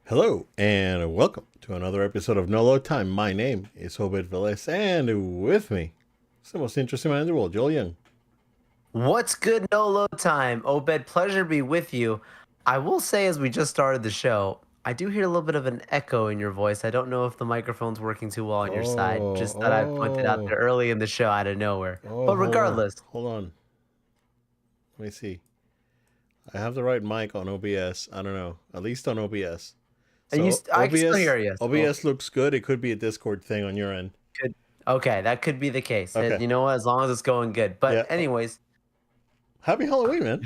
Hello and welcome to another episode of No Load Time. My name is Obed Velez, and with me is the most interesting man in the world, Joel Young. What's good, no load time? Obed, pleasure to be with you. I will say, as we just started the show, I do hear a little bit of an echo in your voice. I don't know if the microphone's working too well on your side. Oh, Just thought I'd put that out oh, there early in the show out of nowhere. oh, But regardless, hold on. Let me see. I have the right mic on OBS. I don't know. At least on OBS. So I can still hear you. So OBS looks good. It could be a Discord thing on your end. good. Okay, that could be the case. Okay. You know what? As long as it's going good. But Yeah. anyways, Happy Halloween, man.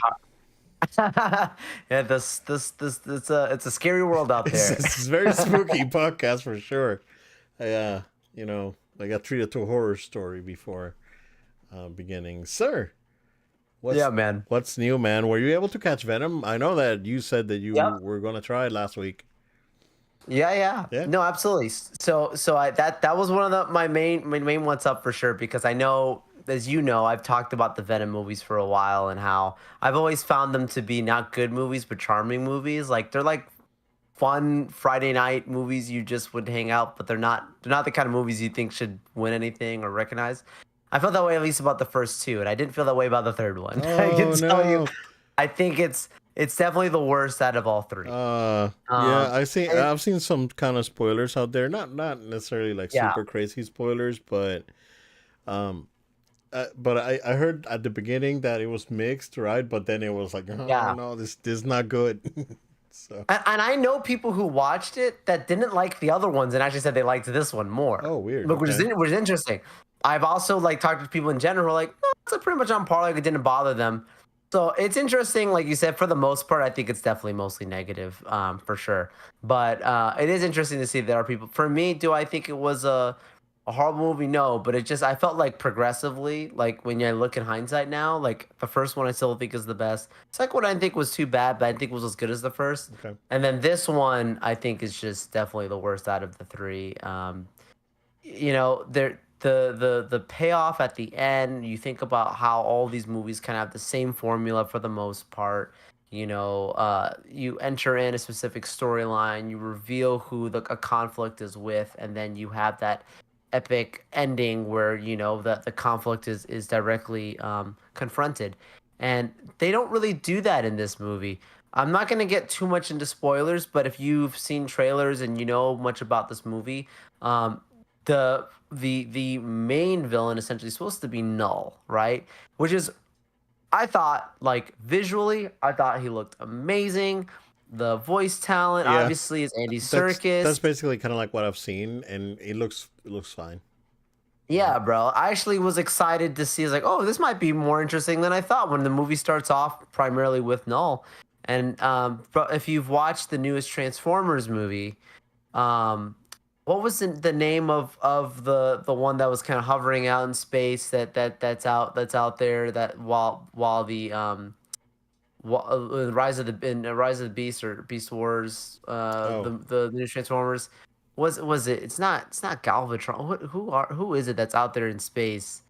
yeah, this it's a scary world out It's, there. it's a very spooky podcast for sure. I got treated to a horror story before beginning. Sir, Yeah, man. what's new, man? Were you able to catch Venom? I know that you said that you Yep. were going to try it last week. Yeah. Yeah. No, absolutely. So I that was one of my main what's up for sure, because I know, as you know, I've talked about the Venom movies for a while and how I've always found them to be not good movies but charming movies. Like, they're like fun Friday night movies you just would hang out, but they're not the kind of movies you think should win anything or recognize. I felt that way at least about the first two, and I didn't feel that way about the third one. I can Oh tell you, no. I think it's definitely the worst out of all three. Yeah, Um, and I've seen some kind of spoilers out there. Not necessarily like yeah. super crazy spoilers, but um I heard at the beginning that it was mixed, right? But then it was like, oh Yeah. no, this is not good. So, And I know people who watched it that didn't like the other ones and actually said they liked this one more, oh weird. but Okay. which is interesting. I've also like talked to people in general who are like, no, it's pretty much on par. Like, it didn't bother them. So it's interesting. Like you said, for the most part, I think it's definitely mostly negative, for sure. But it is interesting to see that there are people. For me, do I think it was a horrible movie? No, but it just, I felt like progressively, like when you look in hindsight now, like the first one I still think is the best. Second one I think was too bad, but I think was as good as the first. Okay. And then this one I think is just definitely the worst out of the three. There, the payoff at the end, you think about how all these movies kind of have the same formula for the most part. You enter in a specific storyline, you reveal who a conflict is with, and then you have that epic ending where that the conflict is directly confronted, and they don't really do that in this movie. I'm not going to get too much into spoilers, but if you've seen trailers and you know much about this movie, um, the main villain essentially is supposed to be Null, right? Which is, I thought, like, visually, I thought he looked amazing. The voice talent Yeah, obviously is Andy that's Serkis. basically kind of like what I've seen, and it looks fine. Yeah. Yeah, bro. I actually was excited to see. I was like, oh, this might be more interesting than I thought when the movie starts off primarily with Null. And but if you've watched the newest Transformers movie, um, what was the name of the one that was kind of hovering out in space that's out there, that while Rise of Rise of the Beast, or Beast Wars, Oh, the new Transformers, was it? It's not Galvatron. Who is it that's out there in space?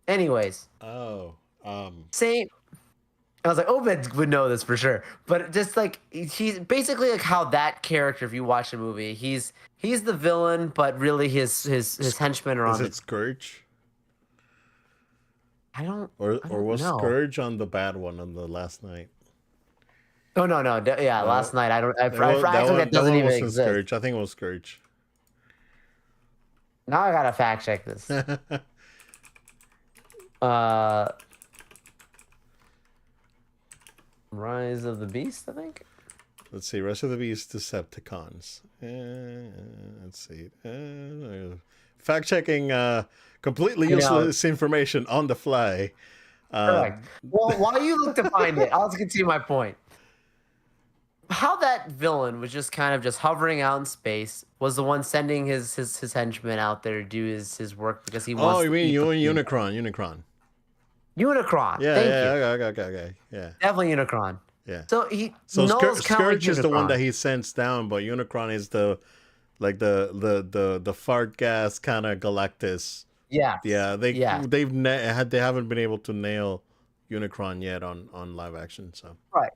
Anyways, oh, same. I was like, Obed would know this for sure, but just like, he's basically like how that character, if you watch the movie, he's the villain, but really his henchmen are is on it the. Scourge, I don't I or don't was know. Scourge on the bad one on the last night? Oh, no. Yeah, last No, night, I don't. I that actually, that one doesn't even wasn't exist. Scourge. I think it was Scourge. Now I gotta fact check this. Uh, Rise of the Beast, I think. Let's see. Rest of the Beast Decepticons. Let's see. Fact checking. Completely I know. useless information on the fly. Uh, Correct. Well, while you look to find it, I'll just continue my point. How that villain was just kind of just hovering out in space, was the one sending his henchmen out there to do his work because he oh, wants you to mean eat the planet. Unicron? Unicron. Unicron. Yeah, Thank yeah. you. Okay. Yeah, Definitely Unicron. yeah. So So Null's kind of like Scourge is the one Unicron. that he sends down, but Unicron is the like the fart gas kind of Galactus. Yes. Yeah, Yes. they haven't been able to nail Unicron yet on live action. So Right.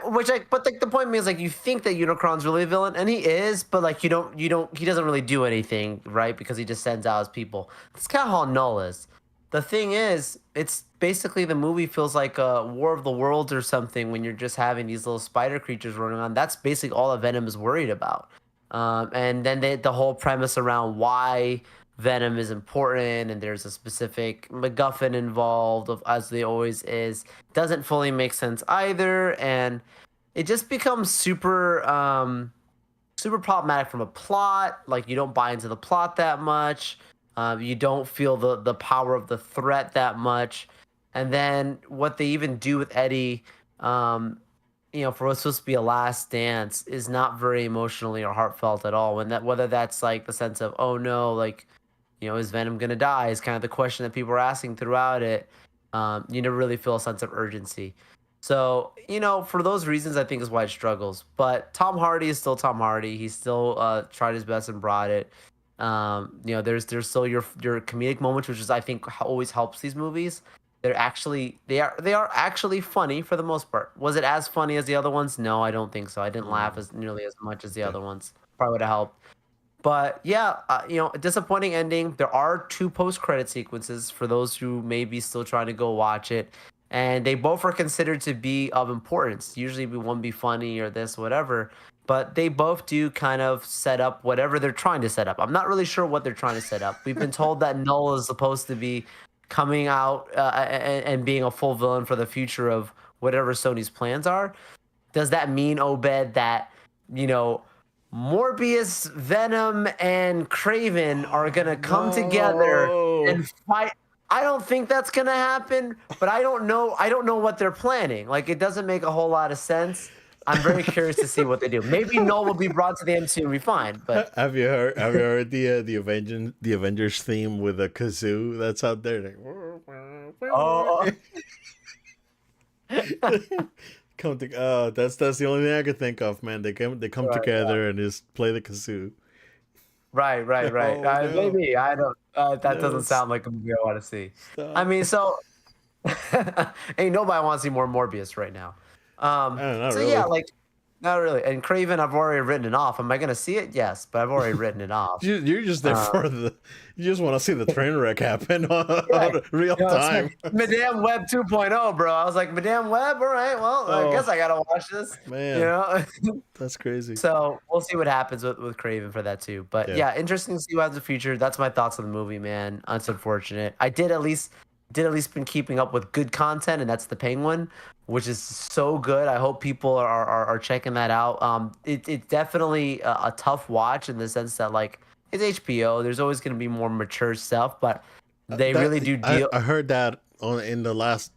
Which like, but like the point is like you think that Unicron's really a villain, and he is, but like he doesn't really do anything, right? Because he just sends out his people. That's kind of how Null is. The thing is, it's basically the movie feels like a War of the Worlds or something when you're just having these little spider creatures running on. That's basically all that Venom is worried about. And then the whole premise around why Venom is important and there's a specific MacGuffin involved, of as there always is, doesn't fully make sense either, and it just becomes super problematic from a plot. Like you don't buy into the plot that much. You don't feel the power of the threat that much. And then what they even do with Eddie, for what's supposed to be a last dance, is not very emotionally or heartfelt at all. When that whether that's like the sense of, oh no, like, is Venom gonna die? Is kind of the question that people are asking throughout it. You never really feel a sense of urgency. So, for those reasons, I think is why it struggles. But Tom Hardy is still Tom Hardy. He still tried his best and brought it. There's still your comedic moments, which is I think always helps these movies. They are actually funny for the most part. Was it as funny as the other ones? No, I don't think so. I didn't laugh as nearly as much as the other ones. Probably would have helped. But yeah, a disappointing ending. There are two post-credit sequences for those who may be still trying to go watch it, and they both are considered to be of importance. Usually, one be funny or this, whatever, but they both do kind of set up whatever they're trying to set up. I'm not really sure what they're trying to set up. We've been told that Null is supposed to be coming out and being a full villain for the future of whatever Sony's plans are. Does that mean, Obed, that Morbius, Venom, and Craven are gonna come together and fight? I don't think that's gonna happen, but I don't know. I don't know what they're planning. Like, it doesn't make a whole lot of sense. I'm very curious to see what they do. Maybe Null will be brought to the MCU and be fine. But have you heard the Avengers theme with a kazoo that's out there? Like, oh, that's the only thing I could think of, man. They come right, together and just play the kazoo. right. Oh, no. Maybe I don't. That No, doesn't sound like a movie I want to see. stop. I mean, so ain't nobody wants to see more Morbius right now. Not So really. yeah, like not really. And Craven, I've already written it off. Am I gonna see it? Yes, but I've already written it off. You're just there for you just want to see the train wreck happen on real time. It's like Madame Web 2.0, bro. I was like, Madame Web, all right, well, I guess I gotta watch this. Man. That's crazy. So we'll see what happens with Craven for that too. But yeah, interesting to see what happens in the future. That's my thoughts on the movie, man. It's unfortunate. I did at least been keeping up with good content, and that's The Penguin, which is so good. I hope people are checking that out. It's definitely a tough watch in the sense that, like, it's HBO. There's always going to be more mature stuff, but they really do deal. I heard that in the last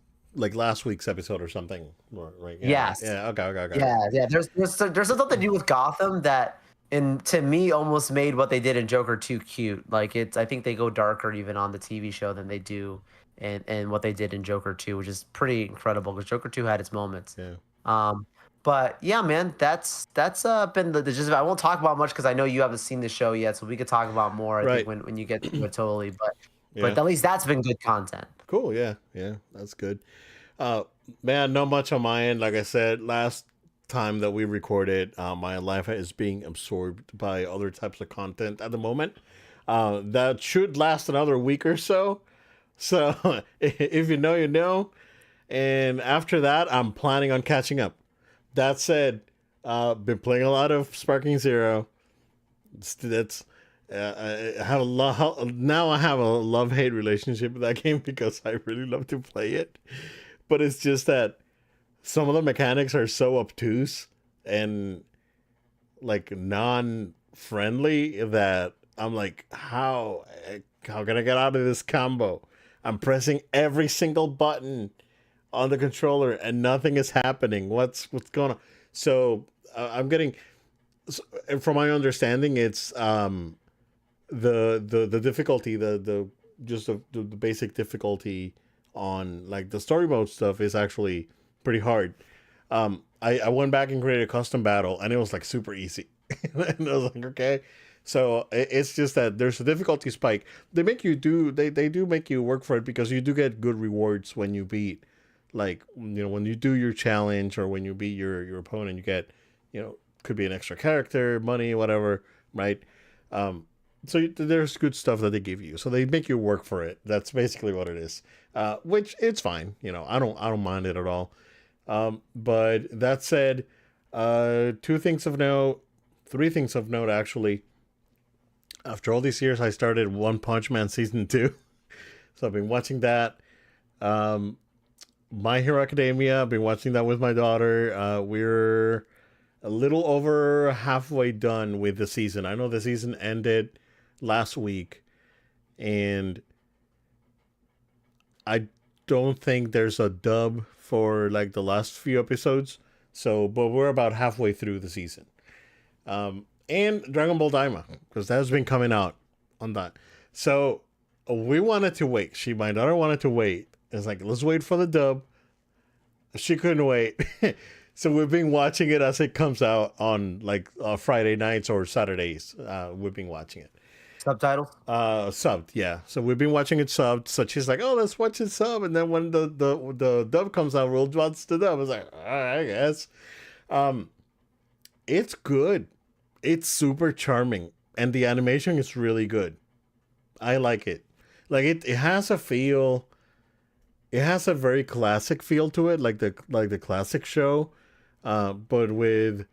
week's episode or something, right? Yes. Yeah. Okay. Yeah. There's something to do with Gotham that, to me, almost made what they did in Joker 2 cute. Like, I think they go darker even on the TV show than they do and what they did in Joker 2, which is pretty incredible because Joker 2 had its moments. Yeah. But yeah, man, that's been the gist of it. I won't talk about much because I know you haven't seen the show yet, so we could talk about more. I think when you get to it totally. But at least that's been good content. Cool. Yeah. That's good. Man, not much on my end. Like I said last time that we recorded, my life is being absorbed by other types of content at the moment. That should last another week or so. So if you know, you know. And after that, I'm planning on catching up. That said, been playing a lot of Sparking Zero. I have now I have a love-hate relationship with that game because I really love to play it. But it's just that some of the mechanics are so obtuse and like non-friendly that I'm like, how can I get out of this combo? I'm pressing every single button on the controller and nothing is happening. What's going on? So I'm getting, from my understanding, it's the difficulty, the basic difficulty on like the story mode stuff is actually pretty hard. I went back and created a custom battle and it was like super easy. And I was like, okay. So it's just that there's a difficulty spike. They do make you work for it because you do get good rewards when you beat like, when you do your challenge or when you beat your opponent, you get, could be an extra character, money, whatever, right? Um, so there's good stuff that they give you. So they make you work for it. That's basically what it is. Which it's fine. I don't mind it at all. But that said, two things of note, three things of note actually. After all these years, I started One Punch Man season 2. So I've been watching that. Um, My Hero Academia, I've been watching that with my daughter. We're a little over halfway done with the season. I know the season ended last week, and I don't think there's a dub for like the last few episodes. So, but we're about halfway through the season. And Dragon Ball Daima, because that has been coming out on that. So we wanted to wait. My daughter wanted to wait. It's like, let's wait for the dub. She couldn't wait. So we've been watching it as it comes out on like Friday nights or Saturdays. We've been watching it. Subtitles? Subbed, yeah. So we've been watching it subbed. So she's like, "Oh, let's watch it sub." And then when the dub comes out, we'll watch the dub. I was like, "All right, I guess." It's good. It's super charming, and the animation is really good. I like it. Like it has a feel. It has a very classic feel to it, like the classic show, but with,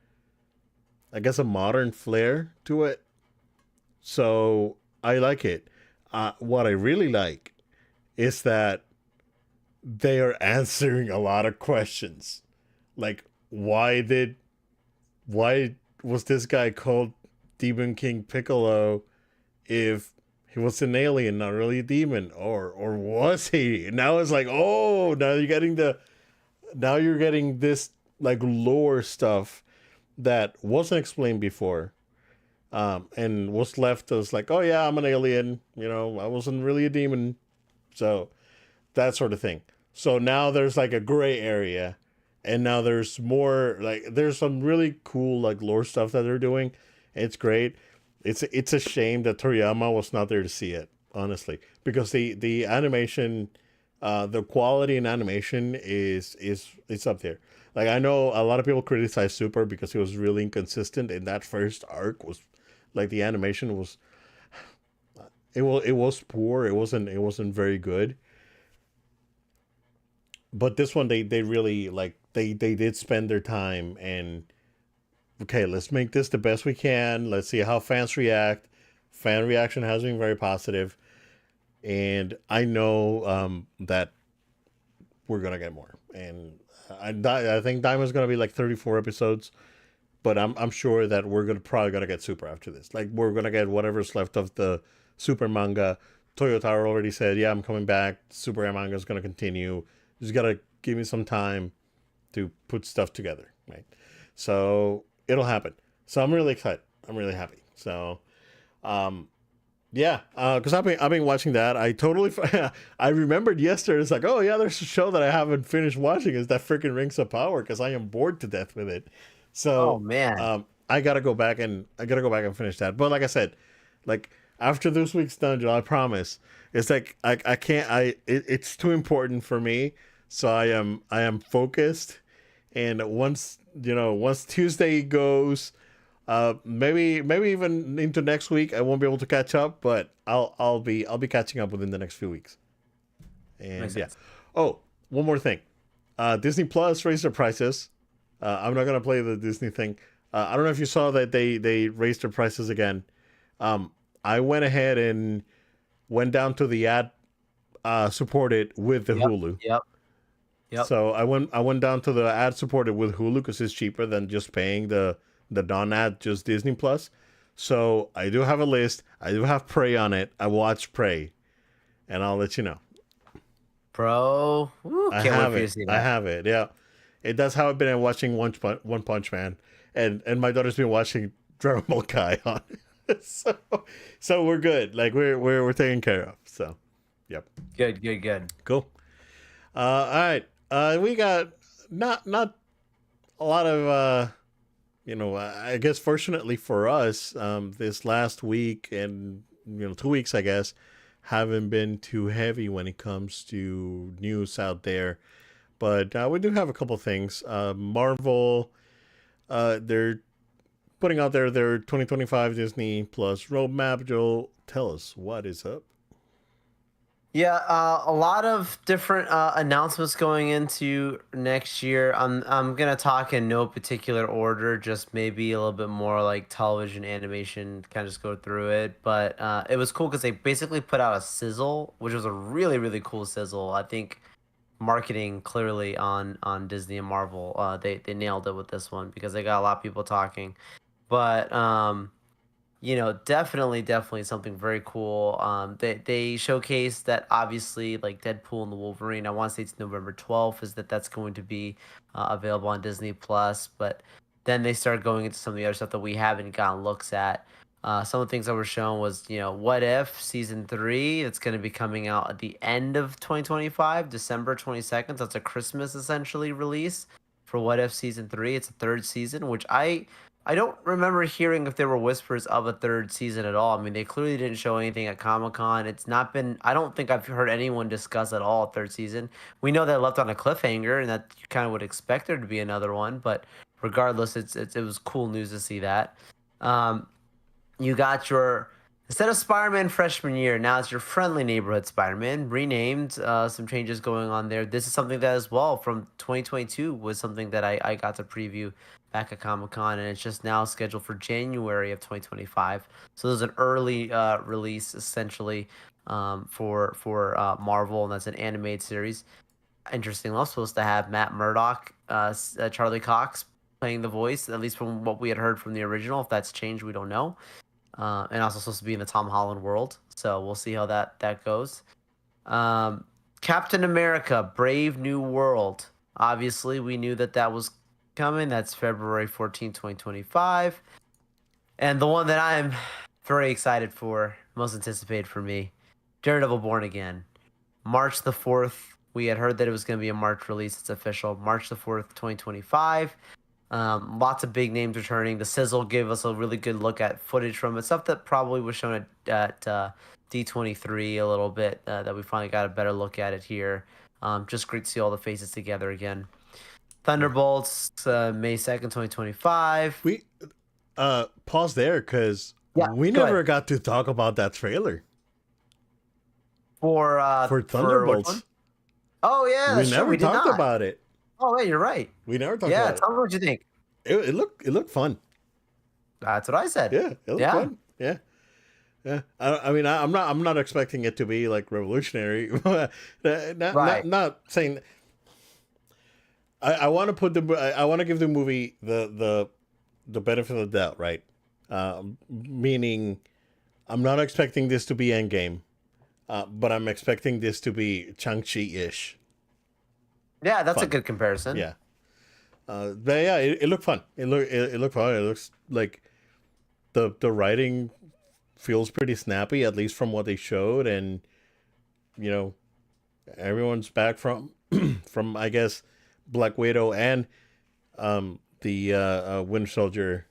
I guess, a modern flair to it. So I like it. What I really like is that they are answering a lot of questions, like why was this guy called Demon King Piccolo if he was an alien, not really a demon, or was he? Now it's like, oh, now you're getting this like lore stuff that wasn't explained before, and was left as like, oh yeah, I'm an alien, I wasn't really a demon, so that sort of thing. So now there's like a gray area, and now there's more like there's some really cool like lore stuff that they're doing. It's great. It's a shame that Toriyama was not there to see it, honestly, because the animation, the quality in animation is it's up there. Like I know a lot of people criticize Super because it was really inconsistent in that first arc. Was like the animation was it was poor. It wasn't very good. But this one they really like they did spend their time and okay, let's make this the best we can. Let's see how fans react. Fan reaction has been very positive, and I know that we're gonna get more. And I think Diamond's gonna be like 34 episodes, but I'm sure that we're probably gonna get Super after this. Like we're gonna get whatever's left of the Super manga. Toyotaro already said, "Yeah, I'm coming back. Super manga is gonna continue. Just gotta give me some time to put stuff together, right?" So it'll happen. So I'm really excited. I'm really happy. So, yeah, because I've been watching that. I totally I remembered yesterday. It's like, oh yeah, there's a show that I haven't finished watching. Is that freaking Rings of Power? Because I am bored to death with it. Oh So, man. I gotta go back and finish that. But like I said, like after this week's dungeon, I promise. It's like I can't. It's too important for me. So I am focused. And once Tuesday goes, maybe even into next week, I won't be able to catch up, but I'll be catching up within the next few weeks. And Makes yeah. sense. Oh, one more thing. Disney Plus raised their prices. I'm not gonna play the Disney thing. I don't know if you saw that they raised their prices again. I went ahead and went down to the ad supported with the Yep. Hulu. Yep. Yep. So I went down to the ad supported with Hulu because it's cheaper than just paying the non ad just Disney Plus. So I do have a list. I do have Prey on it. I watched Prey, and I'll let you know. Bro. Woo, I can't wait have for you to it. see I that. have it. Yeah, that's how I've been watching One Punch Man, and my daughter's been watching Dragon Ball Kai on. so so we're good. Like we're taken care of. So yep, Good, good, good. cool. All right. We got not a lot of I guess fortunately for us, this last week and 2 weeks, I guess, haven't been too heavy when it comes to news out there. But we do have a couple things. Marvel, they're putting out their 2025 Disney Plus roadmap. Joel, tell us what is up. Yeah, a lot of different announcements going into next year. I'm gonna talk in no particular order, just maybe a little bit more like television animation, kind of just go through it. But it was cool because they basically put out a sizzle, which was a really cool sizzle. I think marketing clearly on Disney and Marvel, they nailed it with this one because they got a lot of people talking. But definitely something very cool. They showcased that obviously like Deadpool and the Wolverine. I want to say it's November 12th is that's going to be available on Disney Plus. But then they started going into some of the other stuff that we haven't gotten looks at. Some of the things that were shown was What If season 3. It's going to be coming out at the end of 2025, December 22nd. That's a Christmas essentially release for What If season 3. It's a third season, which I don't remember hearing if there were whispers of a third season at all. I mean, they clearly didn't show anything at Comic-Con. It's not been, I don't think I've heard anyone discuss at all a third season. We know that it left on a cliffhanger and that you kind of would expect there to be another one, but regardless, it was cool news to see that. You got instead of Spider-Man freshman year, now it's your friendly neighborhood Spider-Man, renamed, some changes going on there. This is something that as well from 2022 was something that I got to preview back at Comic-Con, and it's just now scheduled for January of 2025. So there's an early release essentially for Marvel, and that's an animated series. Interesting. I'm supposed to have Matt Murdock, Charlie Cox playing the voice, at least from what we had heard from the original. If that's changed, we don't know. And also supposed to be in the Tom Holland world. So we'll see how that goes. Captain America, Brave New World. Obviously, we knew that was coming. That's February 14, 2025. And the one that I'm very excited for, most anticipated for me, Daredevil Born Again. March the 4th. We had heard that it was going to be a March release. It's official. March the 4th, 2025. Lots of big names returning. The sizzle gave us a really good look at footage from it, stuff that probably was shown at D23 a little bit, that we finally got a better look at it here. Just great to see all the faces together again. Thunderbolts, May 2nd, 2025. We pause there because Yeah, we go never ahead. got to talk about that trailer For for which Thunderbolts. one? Oh yeah, We that's true. never We did talked not. about it. Oh yeah, you're right. We never talked Yeah, about tell me what you think. it. It looked fun. That's what I said. Yeah, it looked Yeah. fun. Yeah. Yeah, I mean, I'm not expecting it to be like revolutionary. Not saying. I want to I want to give the movie the benefit of the doubt, right? Meaning, I'm not expecting this to be Endgame, but I'm expecting this to be Shang-Chi-ish. Yeah, that's a Fun. good comparison. Yeah. But yeah, it looked fun. It looked fun. It looks like the writing feels pretty snappy, at least from what they showed, and everyone's back from from I guess Black Widow and the Winter Soldier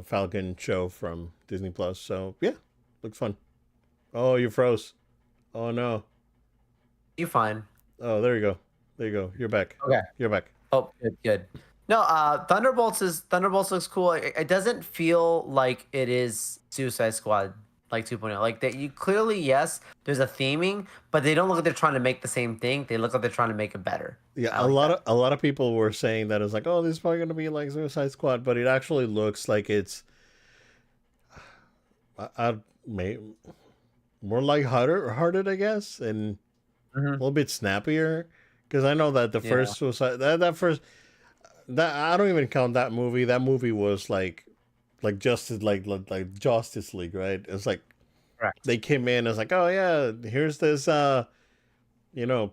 Falcon show from Disney Plus. So yeah, looks fun. Oh, you froze. Oh no. You fine. Oh, there you go. There you go. You're back. Okay. You're back. Oh, good. No, Thunderbolts looks cool. It doesn't feel like it is Suicide Squad like 2.0. Like that, you clearly yes, there's a theming, but they don't look like they're trying to make the same thing. They look like they're trying to make it better. Yeah, I like a lot of people were saying that it's like, oh, this is probably gonna be like Suicide Squad, but it actually looks like it's I may more like hearted, I guess, and a Mhm. little bit snappier. Because I know that the Yeah. first Suicide that first that I don't even count that movie. That movie was like Justice like Justice League, right? It's like Correct. they came in. It's like, oh yeah, here's this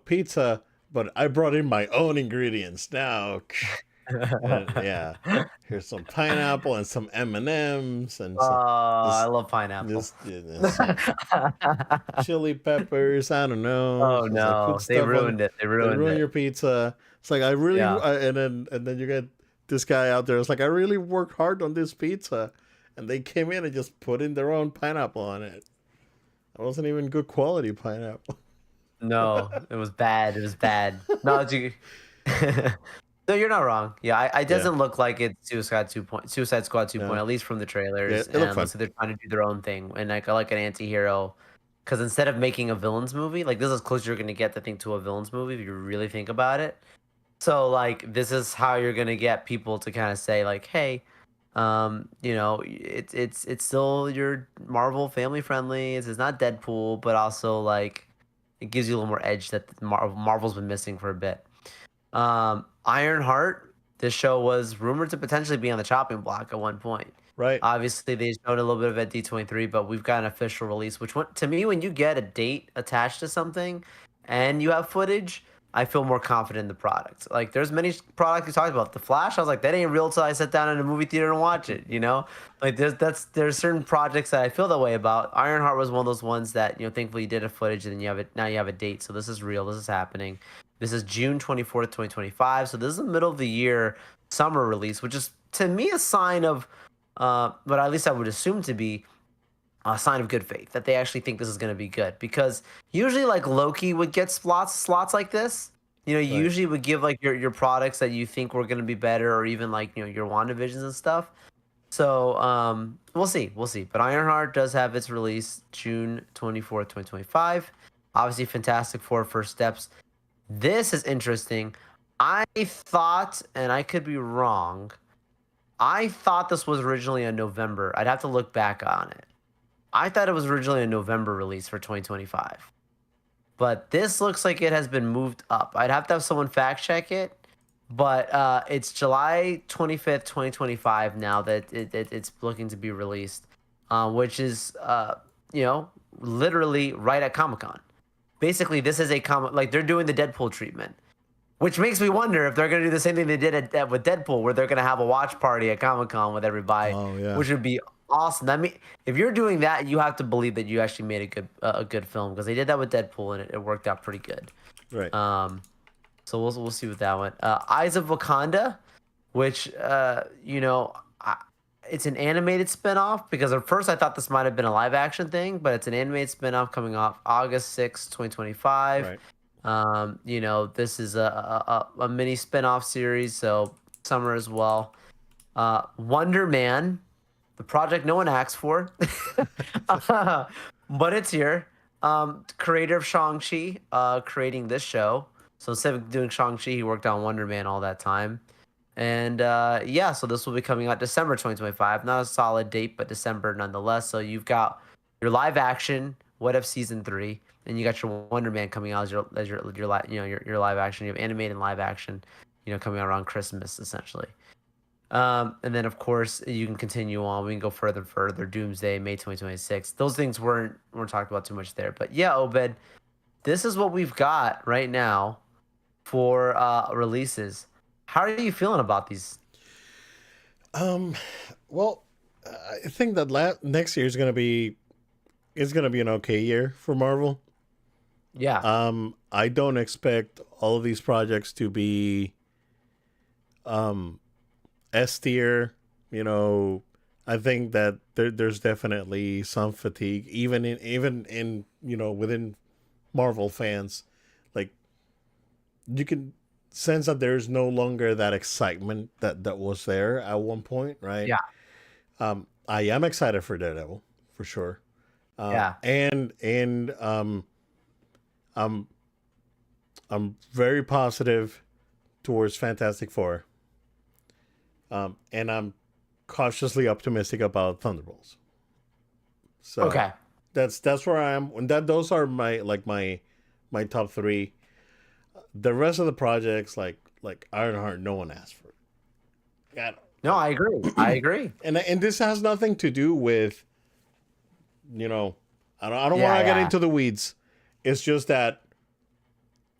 pizza, but I brought in my own ingredients now. Yeah, here's some pineapple and some M&Ms and some I this love pineapple. some chili peppers. I don't know. Oh It's like, no, put they stuff on. ruined it. They They ruined ruin it. your pizza. It's like I really Yeah. and then you get this guy out there. It's like I really worked hard on this pizza, and they came in and just put in their own pineapple on it. It wasn't even good quality pineapple. No, it was bad. It was bad. No, No, you're not wrong. Yeah, it Yeah, doesn't look like it's Suicide Squad 2 yeah, at least from the yeah. trailers, It looked and fun. looks like they're trying to do their own thing and like an anti-hero. Because instead of making a villains movie, like this is as close you're gonna get, I think, to a villains movie if you really think about it. So like this is how you're gonna get people to kind of say like, hey, it's still your Marvel family friendly. It's not Deadpool, but also like it gives you a little more edge that Marvel's been missing for a bit. Ironheart, this show was rumored to potentially be on the chopping block at one point. Right. Obviously, they showed a little bit of at D23, but we've got an official release. Which one, to me, when you get a date attached to something and you have footage, I feel more confident in the product. Like, there's many products you talked about. The Flash, I was like, that ain't real till I sit down in a movie theater and watch it. You know, like there's certain projects that I feel that way about. Ironheart was one of those ones that thankfully you did a footage and then you have it. Now you have a date, so this is real. This is happening. This is June 24th, 2025. So this is the middle of the year summer release, which is to me a sign of, but at least I would assume to be a sign of good faith that they actually think this is going to be good. Because usually, like Loki would get slots like this. You Right. usually would give like your products that you think were going to be better, or even like your WandaVisions and stuff. So we'll see. But Ironheart does have its release June 24th, 2025. Obviously, Fantastic Four First Steps. This is interesting. I thought, and I could be wrong, I thought this was originally a November. I'd have to look back on it. I thought it was originally a November release for 2025. But this looks like it has been moved up. I'd have to have someone fact check it. But it's July 25th, 2025 now that it's looking to be released, which is, literally right at Comic Con. Basically, this is a comic, like they're doing the Deadpool treatment, which makes me wonder if they're going to do the same thing they did with Deadpool, where they're going to have a watch party at Comic Con with everybody, Oh yeah. which would be awesome. I mean, if you're doing that, you have to believe that you actually made a good film because they did that with Deadpool and it worked out pretty good. Right. So we'll see with that one. Eyes of Wakanda, which it's an animated spinoff because at first I thought this might have been a live action thing, but it's an animated spinoff coming off August 6th, 2025. Right. This is a mini spinoff series, so summer as well. Wonder Man, the project no one asked for, but it's here. Creator of Shang-Chi, creating this show. So instead of doing Shang-Chi, he worked on Wonder Man all that time. And yeah, so this will be coming out December 2025. Not a solid date, but December nonetheless. So you've got your live action, What If Season 3, and you got your Wonder Man coming out as your live action. You have animated and live action, coming out around Christmas essentially. And then of course you can continue on. We can go further and further. Doomsday, May 2026. Those things weren't talked about too much there. But yeah, Obed, this is what we've got right now for releases. How are you feeling about these? Um. Well, I think that next year is gonna be an okay year for Marvel. Yeah. I don't expect all of these projects to be S tier. I think that there's definitely some fatigue, even in within Marvel fans. Like you can sense that there's no longer that excitement that was there at one point, right? Yeah. I am excited for Daredevil for sure. Yeah. And I'm very positive towards Fantastic Four. And I'm cautiously optimistic about Thunderbolts. So Okay. that's where I am. And those are my top three. The rest of the projects like Ironheart, no one asked for it. Yeah, No, I agree. I agree. and this has nothing to do with, I don't Yeah, want to get yeah. into the weeds. It's just that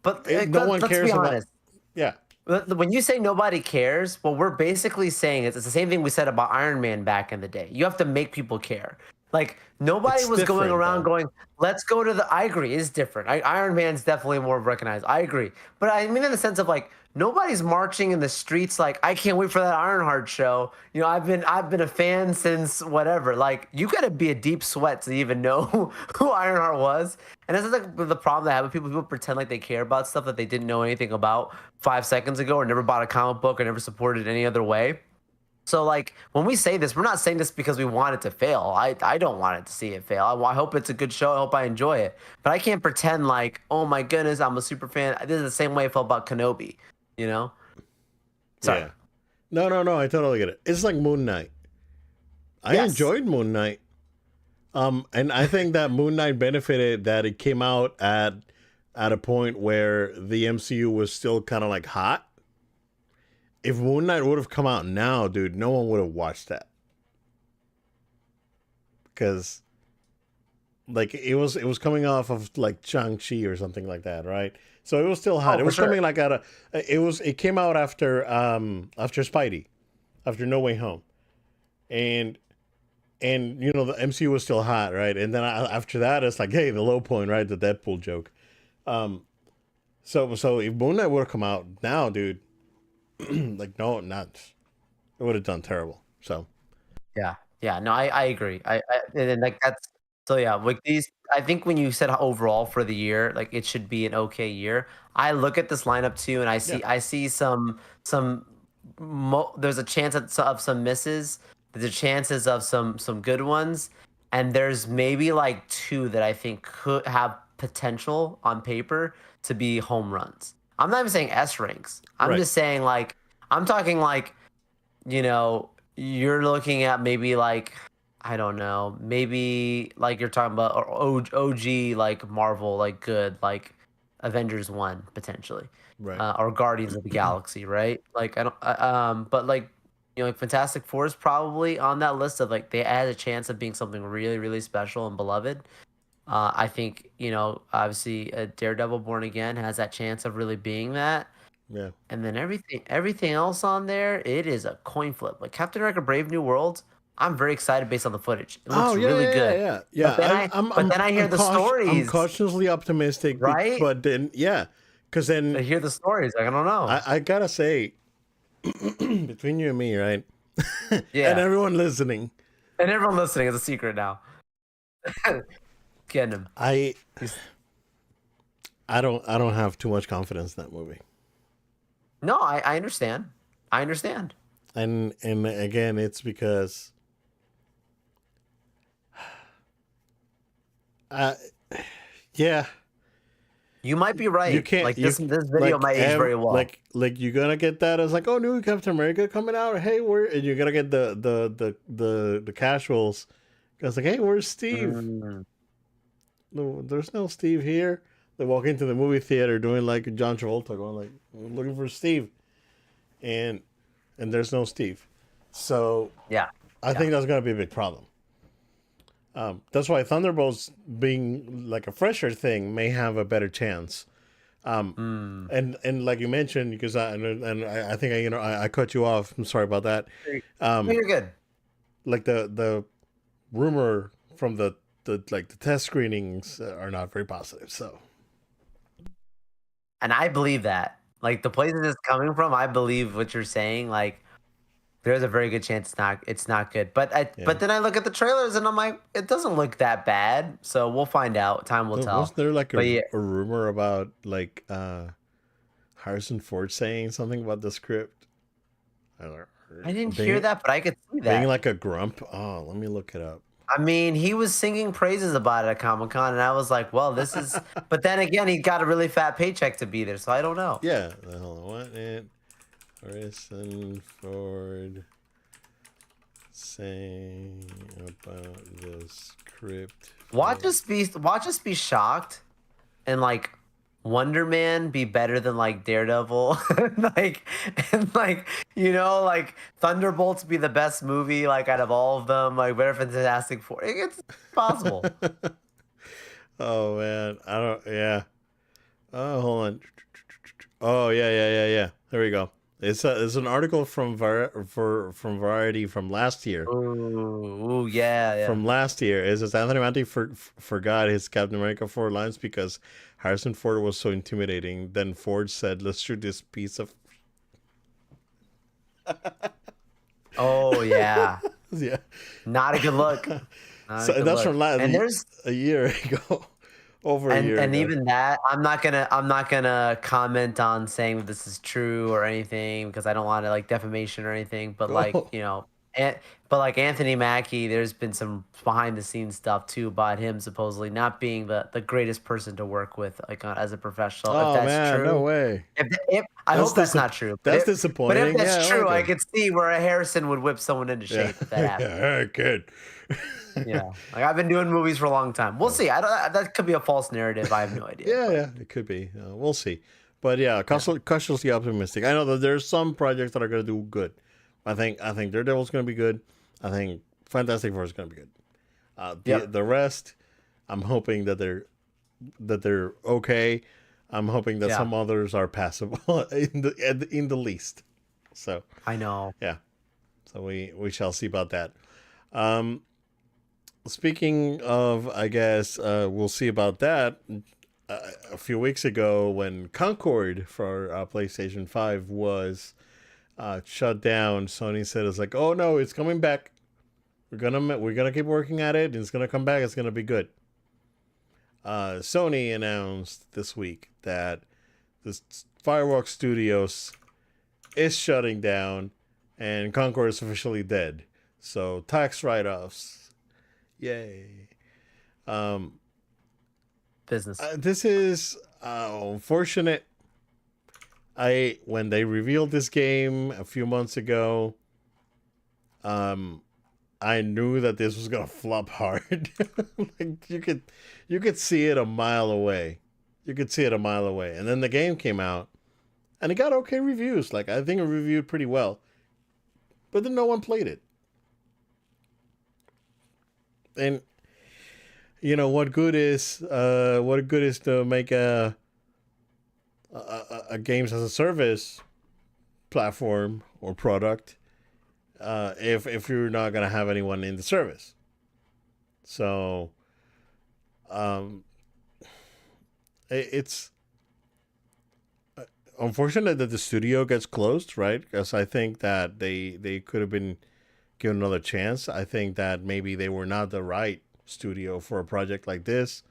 But no one let's cares be about. honest. Yeah, When you say nobody cares, what we're basically saying is it's the same thing we said about Iron Man back in the day. You have to make people care. Like nobody It's was going different around though. going, "Let's go to the." I agree, it's different. Iron Man's definitely more recognized. I agree, but I mean in the sense of like nobody's marching in the streets like I can't wait for that Ironheart show. You know, I've been a fan since whatever. Like you got to be a deep sweat to even know who Ironheart was. And this is like the problem that I have with people. People pretend like they care about stuff that they didn't know anything about 5 seconds ago, or never bought a comic book, or never supported it any other way. So like when we say this, we're not saying this because we want it to fail. I don't want it to see it fail. I hope it's a good show. I hope I enjoy it. But I can't pretend like, oh my goodness, I'm a super fan. This is the same way I felt about Kenobi. You know? Sorry. Yeah. No, no, no. I totally get it. It's like Moon Knight. I Yes. enjoyed Moon Knight. And I think that Moon Knight benefited that it came out at a point where the MCU was still kind of like hot. If Moon Knight would have come out now, dude, no one would have watched that because like it was coming off of like Shang-Chi or something like that, right? So it was still hot. Oh, It for was sure. coming like it came out after Spidey, after No Way Home. And you know the MCU was still hot, right? And then after that it's like, hey, the low point, right? The Deadpool joke. Um so if Moon Knight would have come out now, dude, like no, not it would have done terrible. So, Yeah. Yeah. No, I agree. And then like that's so yeah, like these I think when you said overall for the year, like it should be an okay year. I look at this lineup too and yeah. I see some there's a chance of some misses. There's a chances of some good ones. And there's maybe like two that I think could have potential on paper to be home runs. I'm not even saying S ranks. I'm Right. just saying like I'm talking like you're looking at maybe like I don't know, maybe like you're talking about OG like Marvel, like good, like Avengers 1 potentially, Right. or Guardians of the Galaxy, right? Like I don't, but like like Fantastic Four is probably on that list of like they had a chance of being something really, really special and beloved. I think obviously Daredevil Born Again has that chance of really being that. Yeah. And then everything else on there, it is a coin flip. Like Captain America: Brave New World, I'm very excited based on the footage. It Oh looks yeah, really yeah, yeah, good. yeah. But Yeah, then I but then I hear the I'm stories, cautiously optimistic, right? but then yeah, because then I hear the stories. Like I don't know. I gotta say, between you and me, right, and Yeah. everyone listening, And everyone listening is a secret now. Getting him. I He's I don't have too much confidence in that movie, no, I understand. I understand. and again, it's because uh, yeah, You might be you right. can't Like this video like might age very well. like you're gonna get that as like, oh, new Captain America coming out, hey, where, and you're gonna get the casuals, because like, hey, where's Steve? Mm. No, there's no Steve here. They walk into the movie theater doing like John Travolta, going like, "We're looking for Steve," and there's no Steve. So Yeah. I Yeah. think that's gonna be a big problem. That's why Thunderbolts being like a fresher thing may have a better chance. Mm. And like you mentioned, because I think I cut you off. I'm sorry about that. No, Um, you're good. like the rumor from the like the test screenings are not very positive. So And I believe that. Like the places it's coming from, I believe what you're saying. Like there's a very good chance it's not good. yeah. But then I look at the trailers and I'm like, it doesn't look that bad. So we'll find out. Time will Was tell. there like But yeah, a rumor about like Harrison Ford saying something about the script? I don't I didn't hear being that, but I could see being that. like a grump. Oh, let me look it up. I mean, he was singing praises about it at Comic Con, and I was like, well, this is. But then again, he got a really fat paycheck to be there, so I don't know. Yeah, hold on. What did Harrison Ford saying about the script? Watch us be shocked and like Wonder Man be better than like Daredevil, like and like like Thunderbolts be the best movie like out of all of them, like better Fantastic Four. It's possible. Oh man, I don't. Yeah. Oh, hold on. Oh yeah, yeah, yeah, yeah. There we go. It's an article from from Variety from last year. Ooh, yeah, yeah. From last year, it says Anthony Mackie forgot his Captain America 4 lines because Harrison Ford was so intimidating. Then Ford said, "Let's shoot this piece of." Oh yeah. Yeah. Not a good look. Not a So good that's look. from And there's a year ago, over a year and ago. even that, I'm not gonna comment on saying that this is true or anything because I don't want to like defamation or anything. But like Oh, and, but like Anthony Mackie, there's been some behind the scenes stuff too about him supposedly not being the greatest person to work with like as a professional. If oh that's man, no true, way. if I That's hope that's not true, that's but if disappointing. that's Yeah, true, I okay. could see where a Harrison would whip someone into Yeah, shape if that yeah. happened. Hey, kid. Yeah, like I've been doing movies for a long time. We'll see. I don't. That could be a false narrative. I have no idea. Yeah, But yeah, it could be. We'll see. But yeah, yeah, cautiously optimistic. I know that there's some projects that are going to do good. I think Daredevil's going to be good. I think Fantastic Four is going to be good. yep, The rest, I'm hoping that they're okay. I'm hoping that yeah. some others are passable in the least. So I know. yeah, so we shall see about that. Um, Speaking of, I guess we'll see about that. A few weeks ago, when Concord for PlayStation 5 was shut down, Sony said it's like, "Oh no, it's coming back. We're gonna keep working at it. And it's gonna come back. It's gonna be good." Sony announced this week that this Firewalk Studios is shutting down, and Concord is officially dead. So tax write-offs, yay! Um, Business. this is unfortunate. When they revealed this game a few months ago, um, I knew that this was gonna flop hard. Like you could see it a mile away. You could see it a mile away. And then the game came out, and it got okay reviews. Like I think it reviewed pretty well, but then no one played it. And what good is to make a games as a service platform or product if you're not gonna have anyone in the service. So um, it's unfortunate that the studio gets closed, right? Because I think that they could have been given another chance. I think that maybe they were not the right studio for a project like this.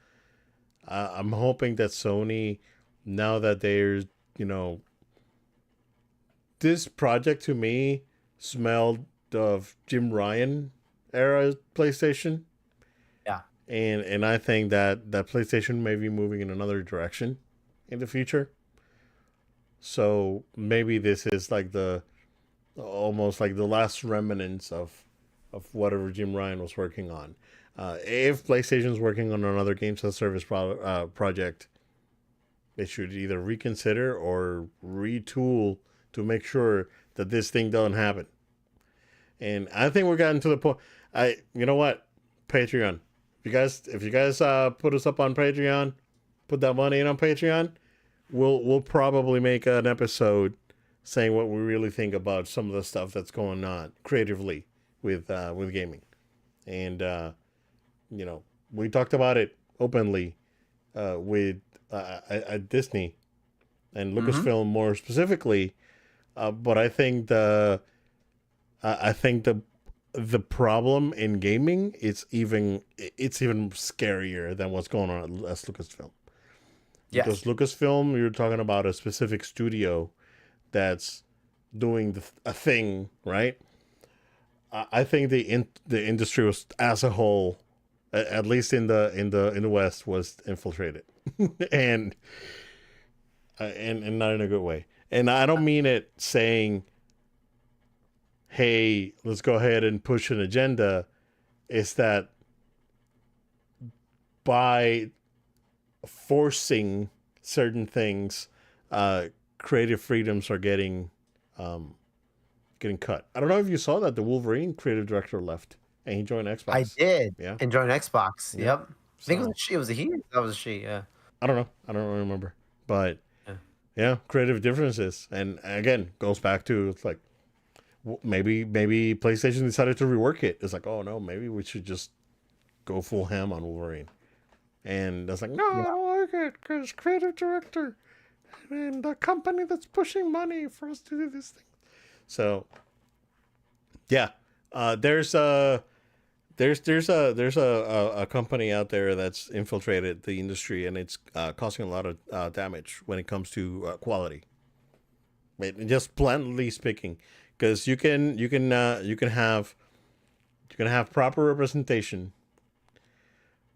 I'm hoping that Sony, now that there's, you know, this project to me smelled of Jim Ryan era PlayStation, Yeah. and I think that PlayStation may be moving in another direction in the future. So maybe this is like the almost like the last remnants of whatever Jim Ryan was working on. If PlayStation's working on another games as a service project, they should either reconsider or retool to make sure that this thing doesn't happen. And I think we're gotten to the point. You know what, Patreon. If you guys put us up on Patreon, put that money in on Patreon, we'll probably make an episode saying what we really think about some of the stuff that's going on creatively with gaming. And we talked about it openly with at Disney and Mm-hmm. Lucasfilm more specifically. But I think the problem in gaming it's even scarier than what's going on at Lucasfilm. Because Yes. Lucasfilm, you're talking about a specific studio that's doing a thing, right? I think the industry was as a whole, at least in the West, was infiltrated, and and not in a good way. And I don't mean it saying, "Hey, let's go ahead and push an agenda." It's that by forcing certain things, uh, creative freedoms are um, getting cut. I don't know if you saw that the Wolverine creative director left and he joined I Xbox. did Yeah, enjoy an Xbox. yeah. Yep. I think it was So a she. It was a he. That was a she. Yeah. I don't know. I don't remember, but Yeah. Yeah, creative differences, and again, goes back to it's like maybe PlayStation decided to rework it. It's like, oh no, maybe we should just go full ham on Wolverine. And that's like, no, I Yeah. don't like it because creative director and the company that's pushing money for us to do this thing. So yeah, there's a company out there that's infiltrated the industry and it's causing a lot of damage when it comes to quality. Just bluntly speaking, because you can have proper representation,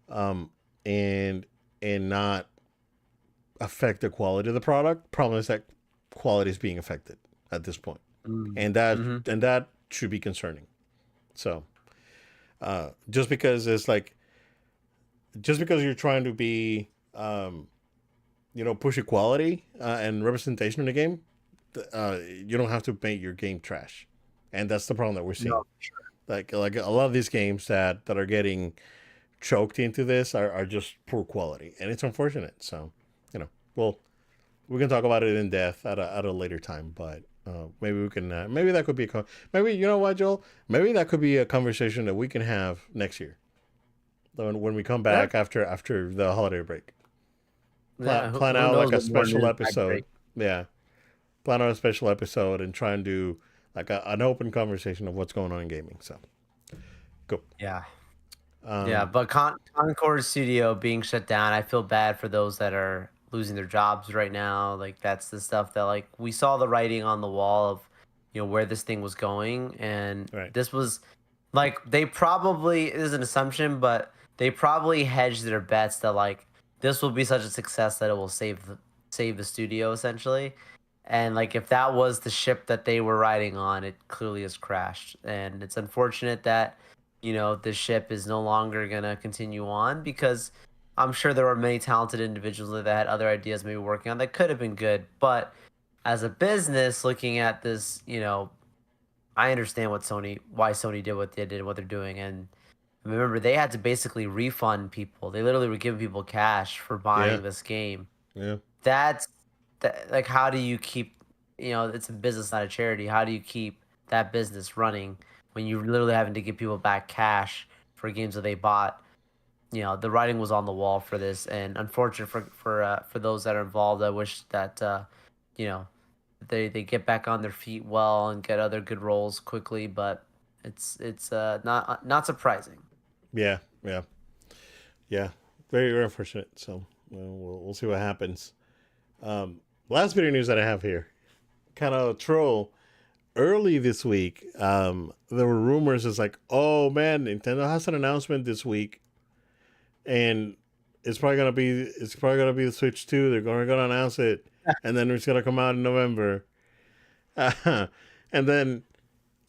um, and not affect the quality of the product. Problem is that quality is being affected at this point, Mm. and that Mm-hmm. and that should be concerning. So just because it's like just because you're trying to be push equality and representation in the game, you don't have to make your game trash, and that's the problem that we're seeing. No. Like a lot of these games that are getting choked into this are just poor quality, and it's unfortunate. So, well, we can talk about it in depth at a later time, but maybe we can maybe that could be maybe you know what, Joel, maybe that could be a conversation that we can have next year when we come Yeah. back after the holiday break. Yeah. Who, Plan who out knows like a what more special news might episode. break? Yeah, plan out a special episode and try and do like an open conversation of what's going on in gaming. So cool. Yeah. Yeah, Um, but Concord Studio being shut down, I feel bad for those that are losing their jobs right now. Like that's the stuff that like we saw the writing on the wall of, where this thing was going, and right. this was like they probably it is an assumption, but they probably hedged their bets that like this will be such a success that it will save the studio essentially. And like if that was the ship that they were riding on, it clearly has crashed, and it's unfortunate that the ship is no longer going to continue on because I'm sure there were many talented individuals that had other ideas maybe working on that could have been good. But as a business, looking at this, I understand why Sony did what they did, what they're doing. And remember, they had to basically refund people. They literally were giving people cash for Yeah. buying this game. Yeah. That's like, how do you keep, it's a business, not a charity. How do you keep that business running when you're literally having to give people back cash for games that they bought? The writing was on the wall for this, and unfortunate for those that are involved. I wish that you know they get back on their feet well and get other good roles quickly, but it's not surprising. Yeah. Yeah. Yeah. Very, very unfortunate. So we'll see what happens. Last bit of news that I have here, kind of troll. Early this week, there were rumors. It's like, oh man, Nintendo has an announcement this week, and it's probably gonna be the Switch 2. They're gonna announce it, and then it's gonna come out in November. And then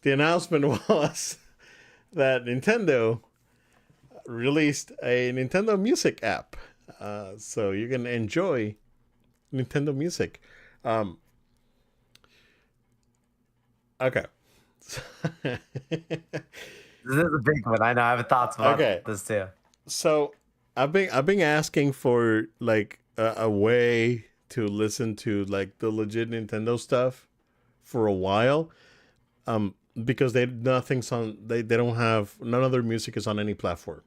the announcement was that Nintendo released a Nintendo Music app, so you can enjoy Nintendo Music. Um, okay. This is a big one. I know. I have thoughts about Okay. this too. So I've been asking for like a way to listen to like the legit Nintendo stuff for a while. Because they don't have none of their music is on any platform.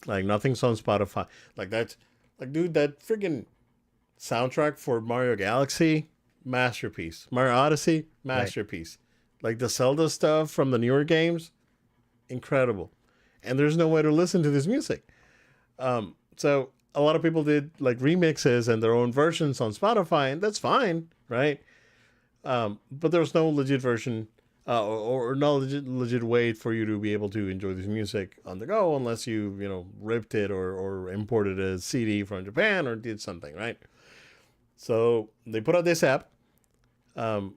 Like nothing's on Spotify. Like that's like dude, that freaking soundtrack for Mario Galaxy, masterpiece. Mario Odyssey, Right. masterpiece. Like the Zelda stuff from the newer games, incredible. And there's no way to listen to this music. So a lot of people did like remixes and their own versions on Spotify, and that's fine, right? But there was no legit version or no legit way for you to be able to enjoy this music on the go unless you ripped it or imported a CD from Japan or did something, right? So they put out this app, um,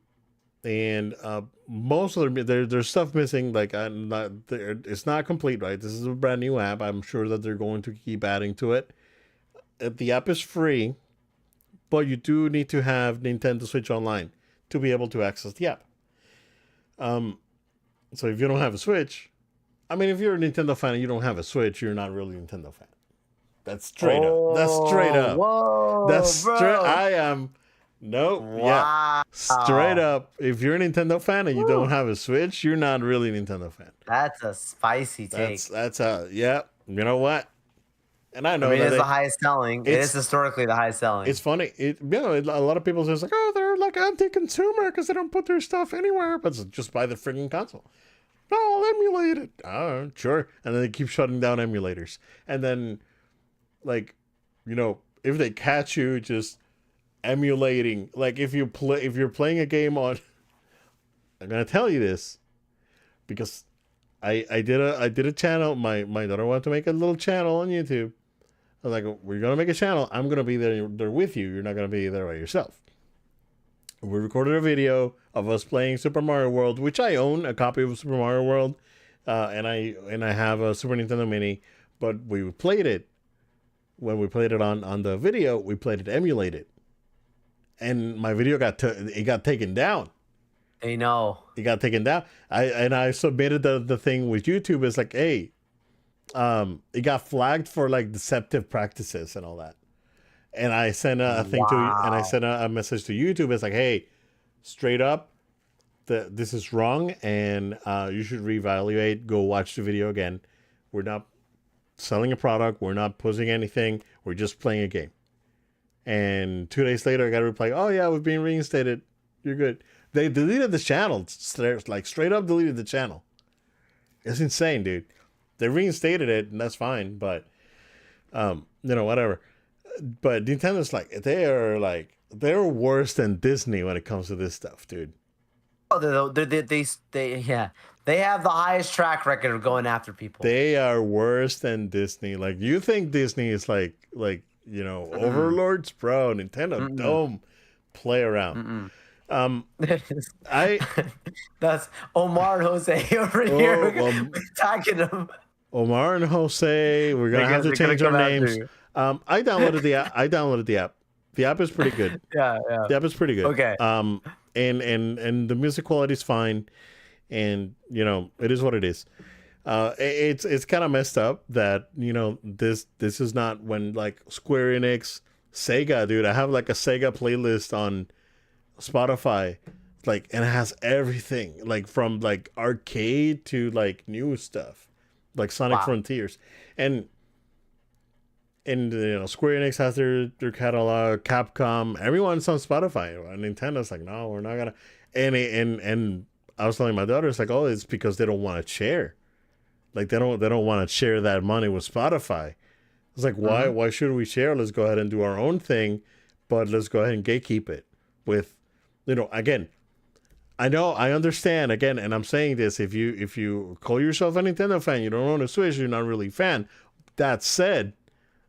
and most of there's stuff missing. Like it's not complete, right? This is a brand new app. I'm sure that they're going to keep adding to it. The app is free, but you do need to have Nintendo Switch Online to be able to access the app. Um, so if you don't have a Switch, I mean, if you're a Nintendo fan and you don't have a Switch, you're not really a Nintendo fan. That's straight up. That's straight Oh, up. whoa, That's straight. bro. I am Nope. Yeah. Straight Wow. up. If you're a Nintendo fan and you don't Woo. have a Switch, you're not really a Nintendo fan. That's a spicy take. That's yeah. You know what? And I I know mean, that it's the highest selling. It is it's historically the highest selling. it's funny. A lot of people just like, oh, they're like anti-consumer because they don't put their stuff anywhere, but just buy the freaking console. No, I'll emulate it. Oh, sure. And then they keep shutting down emulators. And then, like, if they catch you just emulating, like if you're playing a game on, I'm gonna tell you this because I did a channel. My daughter wanted to make a little channel on YouTube. I was like, we're gonna make a channel. I'm gonna be there with you. You're not gonna be there by yourself. We recorded a video of us playing Super Mario World, which I own a copy of Super Mario World, and I have a Super Nintendo Mini. But we played it when we played it on the video. We played it emulated, and my video got taken down. They know. It got taken down. I submitted the thing with YouTube. It's like, hey, it got flagged for like deceptive practices and all that. And I sent a thing to, and I Wow. sent a message to YouTube. It's like, hey, straight up, this is wrong, and you should reevaluate. Go watch the video again. We're not selling a product. We're not posting anything. We're just playing a game. And 2 days later, I got a reply. Oh yeah, we've been reinstated. You're good. They deleted the channel. Like straight up deleted the channel. It's insane, dude. They reinstated it, and that's fine. But whatever. But Nintendo's they're worse than Disney when it comes to this stuff, dude. Oh, yeah. They have the highest track record of going after people. They are worse than Disney. Like you think Disney is overlords, bro. Nintendo Mm-mm. don't play around. Mm-mm. I That's Omar and Jose over oh here well, attacking them. Omar and Jose, we're gonna have to They're gonna change our come after names. you. I downloaded the app. The app is pretty good. Yeah, yeah. The app is pretty good. Okay. And the music quality is fine, and it is what it is. It's kind of messed up that this is not when like Square Enix, Sega, dude. I have like a Sega playlist on Spotify, like, and it has everything like from like arcade to like new stuff, like Sonic Wow. Frontiers, and Square Enix has their catalog, Capcom, everyone's on Spotify. And Nintendo's like, no, we're not gonna. And I was telling my daughter, it's like, oh, it's because they don't want to share. Like they don't want to share that money with Spotify. It's like, why? Mhm. Why should we share? Let's go ahead and do our own thing, but let's go ahead and gatekeep it with, again. I know, I understand again, and I'm saying this: if you call yourself a Nintendo fan, you don't own a Switch, you're not really a fan. That said,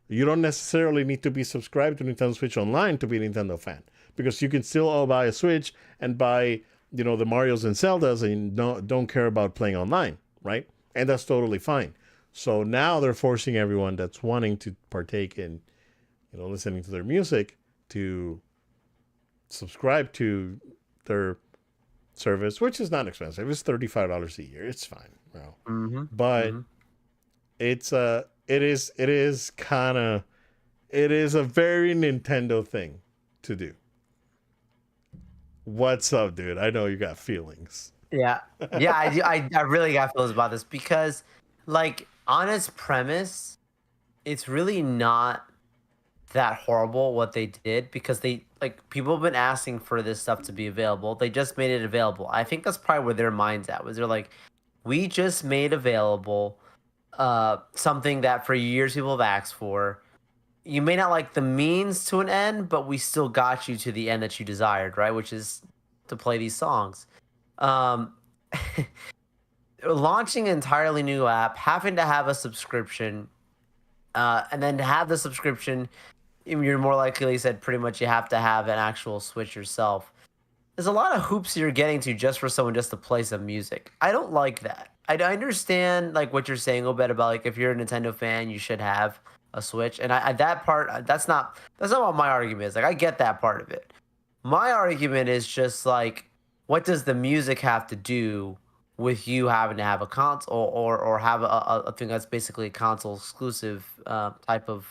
you don't necessarily need to be subscribed to Nintendo Switch Online to be a Nintendo fan, because you can still all buy a Switch and buy the Marios and Zeldas and don't care about playing online, right? And that's totally fine. So now they're forcing everyone that's wanting to partake in listening to their music to subscribe to their service, which is not expensive. It's $35 a year. It's fine, Mm-hmm. but Mm-hmm. it is kind of it is a very Nintendo thing to do. What's up, dude? I know you got feelings. Yeah, yeah, I do. I really got feelings about this because, like, on its premise, it's really not that horrible what they did because people have been asking for this stuff to be available. They just made it available. I think that's probably where their mind's at. Was they're like, we just made available something that for years people have asked for. You may not like the means to an end, but we still got you to the end that you desired, right? Which is to play these songs. Um, launching an entirely new app, having to have a subscription, and then to have the subscription, you're more likely said pretty much you have to have an actual Switch yourself. There's a lot of hoops you're getting to just for someone just to play some music. I don't like that. I understand like what you're saying, Obed, about like if you're a Nintendo fan, you should have a Switch, and that part that's not what my argument is. Like I get that part of it. My argument is just like, what does the music have to do with you having to have a console or have a thing that's basically a console exclusive type of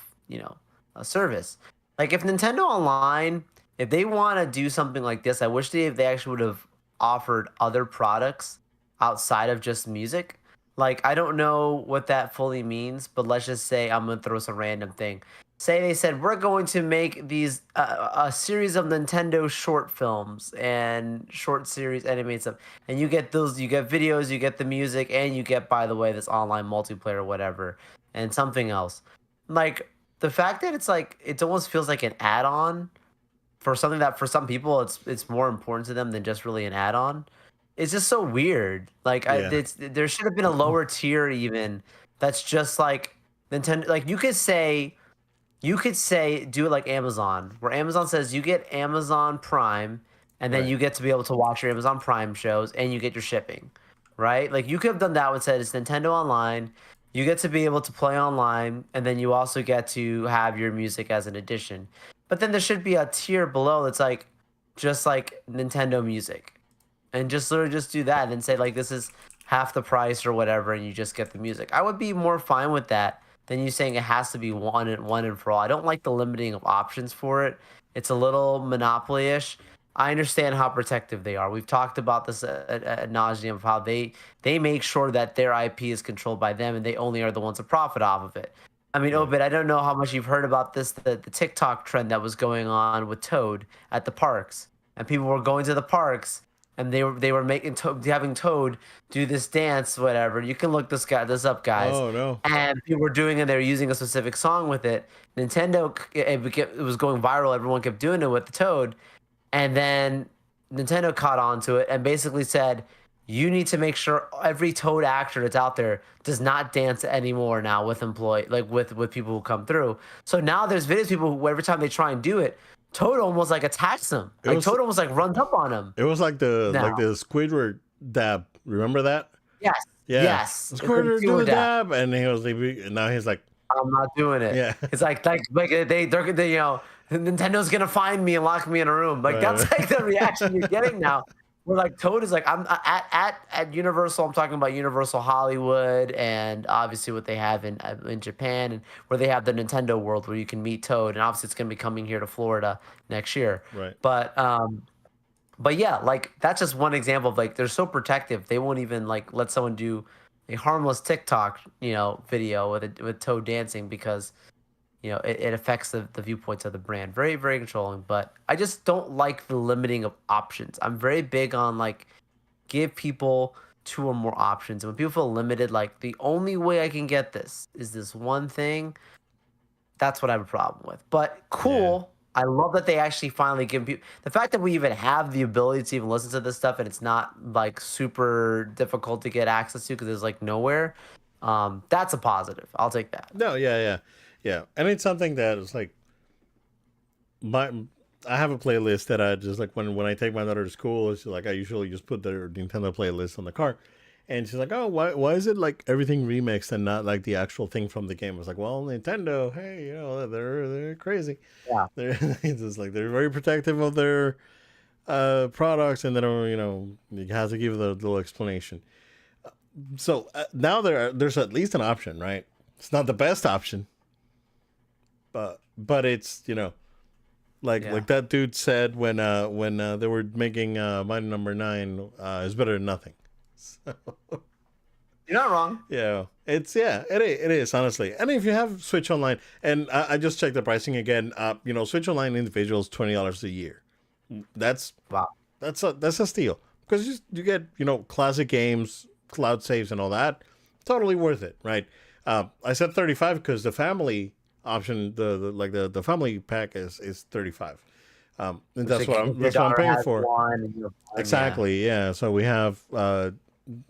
a service? Like if Nintendo Online if they want to do something like this, I wish they actually would have offered other products outside of just music. Like, I don't know what that fully means, but let's just say I'm gonna throw some random thing. Say they said we're going to make these a series of Nintendo short films and short series animated stuff, and you get those, you get videos, you get the music, and you get, by the way, this online multiplayer or whatever, and something else. Like, the fact that it's like it almost feels like an add-on for something that for some people it's more important to them than just really an add-on. It's just so weird. Like Yeah. there should have been a lower tier even that's just like Nintendo. Like you could say do it like Amazon, where Amazon says you get Amazon Prime, and then Right. you get to be able to watch your Amazon Prime shows, and you get your shipping, right? Like you could have done that and said it's Nintendo Online. You get to be able to play online, and then you also get to have your music as an addition. But then there should be a tier below that's like just like Nintendo Music, and just literally just do that, and then say like this is half the price or whatever, and you just get the music. I would be more fine with that than you saying it has to be one and for all. I don't like the limiting of options for it. It's a little monopoly-ish. I understand how protective they are. We've talked about this ad nauseum of how they make sure that their IP is controlled by them, and they only are the ones that profit off of it. I mean, Right. Obed, I don't know how much you've heard about this, the TikTok trend that was going on with Toad at the parks, and people were going to the parks, and they were making having Toad do this dance, whatever. You can look this up, guys. Oh no. And people were doing it. They were using a specific song with it. Nintendo, it was going viral. Everyone kept doing it with the Toad, and then Nintendo caught on to it and basically said, you need to make sure every Toad actor that's out there does not dance anymore now with with people who come through. So now there's videos of people who every time they try and do it, Toad almost like attacks them. It Like was Toad almost like runs up on him. it was like Now, the Squidward dab. Remember that? yes, Yeah. yes, it's like Squidward do doing the that. dab, and he was like, and now he's like, I'm not doing it. yeah. It's like they Nintendo's gonna find me and lock me in a room. Like Right. that's like the reaction you're getting now. Where like Toad is like I'm at Universal. I'm talking about Universal Hollywood and obviously what they have in Japan, and where they have the Nintendo World where you can meet Toad, and obviously it's gonna be coming here to Florida next year. Right. But yeah, like that's just one example of like they're so protective they won't even like let someone do a harmless TikTok video with Toad dancing because it affects the viewpoints of the brand. Very, very controlling. But I just don't like the limiting of options. I'm very big on like give people two or more options. And when people feel limited, like the only way I can get this is this one thing, that's what I have a problem with. But Yeah. cool. I love that they actually finally give people the fact that we even have the ability to even listen to this stuff and it's not like super difficult to get access to because it's like nowhere. That's a positive. I'll take that. No. Yeah. Yeah. Yeah. And it's something that is like my. I have a playlist that I just like when I take my daughter to school. It's like I usually just put their Nintendo playlist on the car, and she's like, "Oh, why is it like everything remixed and not like the actual thing from the game?" I was like, "Well, Nintendo, hey, they're crazy. Yeah. They're it's just like they're very protective of their products, and they don't, you have to give the little explanation. So now there's at least an option, right? It's not the best option, but it's Yeah. like that dude said when they were making Mighty Number Nine is better than nothing. So, You're not wrong. yeah, it is honestly. And if you have Switch Online, and I just checked the pricing again, Switch Online individuals $20 a year. That's Wow. that's a steal because you get classic games, cloud saves, and all that. Totally worth it, right? I said 35 because the family option, the family pack is 35. And Which that's what like, I'm if your that's what I'm daughter paying has for. one and you're fine, yeah. Exactly, yeah. So we have I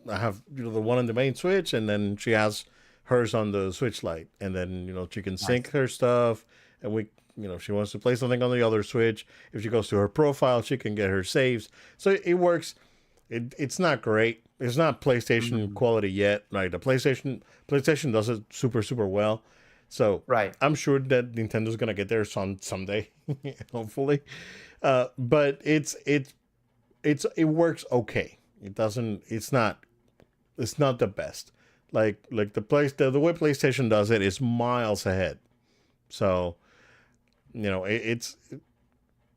have the one on the main Switch, and then she has hers on the Switch Lite, and then she can sync Nice. her stuff, and we if she wants to play something on the other Switch, if she goes to her profile, she can get her saves. So it works. It's not great. It's not PlayStation Mhm. quality yet. Right, the PlayStation does it super super well. So Right. I'm sure that Nintendo's gonna get there someday, hopefully. But it works okay. It doesn't. It's not the best. Like the way PlayStation does it is miles ahead. So it's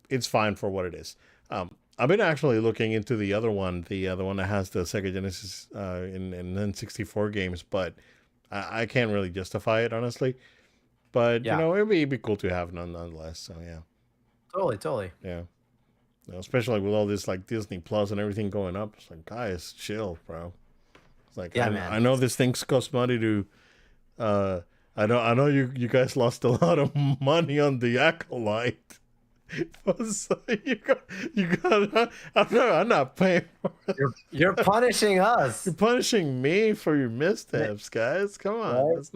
it's fine for what it is. I've been actually looking into the other one that has the Sega Genesis in N64 games, but I can't really justify it honestly. But Yeah, it'd be cool to have nonetheless. So yeah, totally. yeah. Especially with all this like Disney Plus and everything going up, it's like guys, chill, bro. It's like Yeah, I man. know this things cost money to. Uh, I know you guys lost a lot of money on the Acolyte. So I'm not paying for it. You're punishing You're us, punishing me for your missteps, guys. Come on, right? it's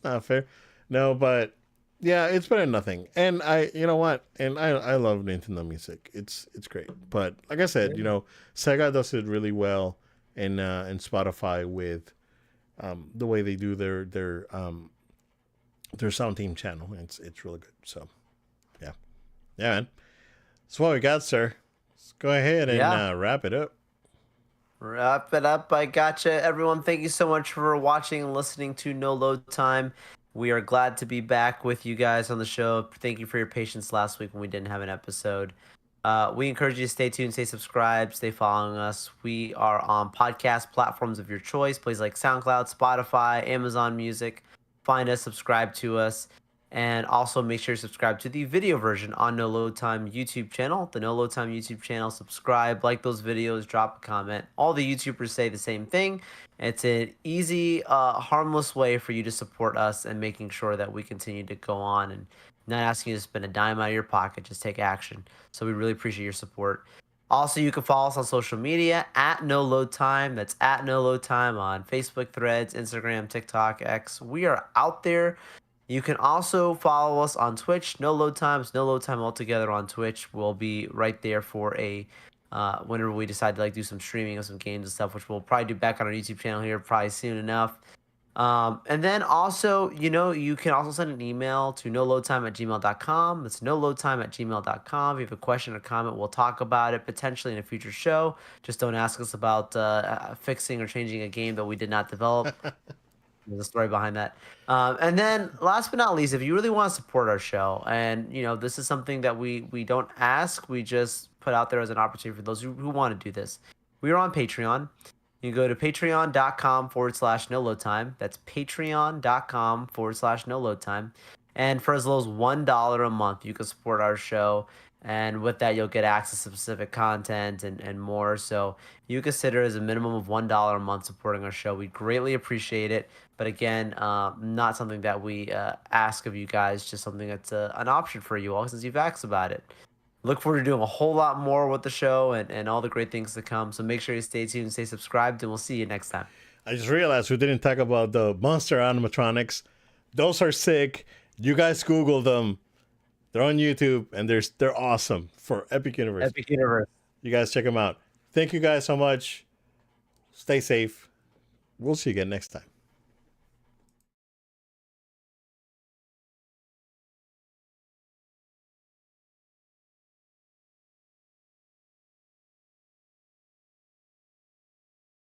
not fair. No, but yeah, it's better than nothing. And you know what? And I love Nintendo music. It's great. But like I said, Sega does it really well in Spotify with the way they do their sound team channel. It's really good. So yeah, yeah, man. That's what we got, sir. Let's go ahead and Yeah. wrap it up. Wrap it up. I gotcha. Everyone, thank you so much for watching and listening to No Load Time. We are glad to be back with you guys on the show. Thank you for your patience last week when we didn't have an episode. We encourage you to stay tuned, stay subscribed, stay following us. We are on podcast platforms of your choice, places like SoundCloud, Spotify, Amazon Music. Find us, subscribe to us. And also make sure you subscribe to the video version on No Load Time YouTube channel. The No Load Time YouTube channel. Subscribe, like those videos, drop a comment. All the YouTubers say the same thing. It's an easy, harmless way for you to support us and making sure that we continue to go on and not asking you to spend a dime out of your pocket. Just take action. So we really appreciate your support. Also, you can follow us on social media at No Load Time. That's at No Load Time on Facebook, Threads, Instagram, TikTok, X. We are out there. You can also follow us on Twitch. No Load Times, No Load Time altogether on Twitch. We'll be right there for whenever we decide to do some streaming of some games and stuff, which we'll probably do back on our YouTube channel here probably soon enough. And then also, you can also send an email to noloadtime@gmail.com. It's noloadtime@gmail.com. If you have a question or comment, we'll talk about it potentially in a future show. Just don't ask us about fixing or changing a game that we did not develop. There's a story behind that. And then last but not least, if you really want to support our show, and this is something that we don't ask, we just put out there as an opportunity for those who want to do this. We are on Patreon. You can go to patreon.com/no load time. That's patreon.com/no load time. And for as low as $1 a month, you can support our show. And with that, you'll get access to specific content and more. So you consider as a minimum of $1 a month supporting our show. We greatly appreciate it. But again, not something that we ask of you guys, just something that's an option for you all since you've asked about it. Look forward to doing a whole lot more with the show and all the great things to come. So make sure you stay tuned, stay subscribed, and we'll see you next time. I just realized we didn't talk about the monster animatronics. Those are sick. You guys Google them. They're on YouTube and they're awesome for Epic Universe. Epic Universe. You guys check them out. Thank you guys so much. Stay safe. We'll see you again next time.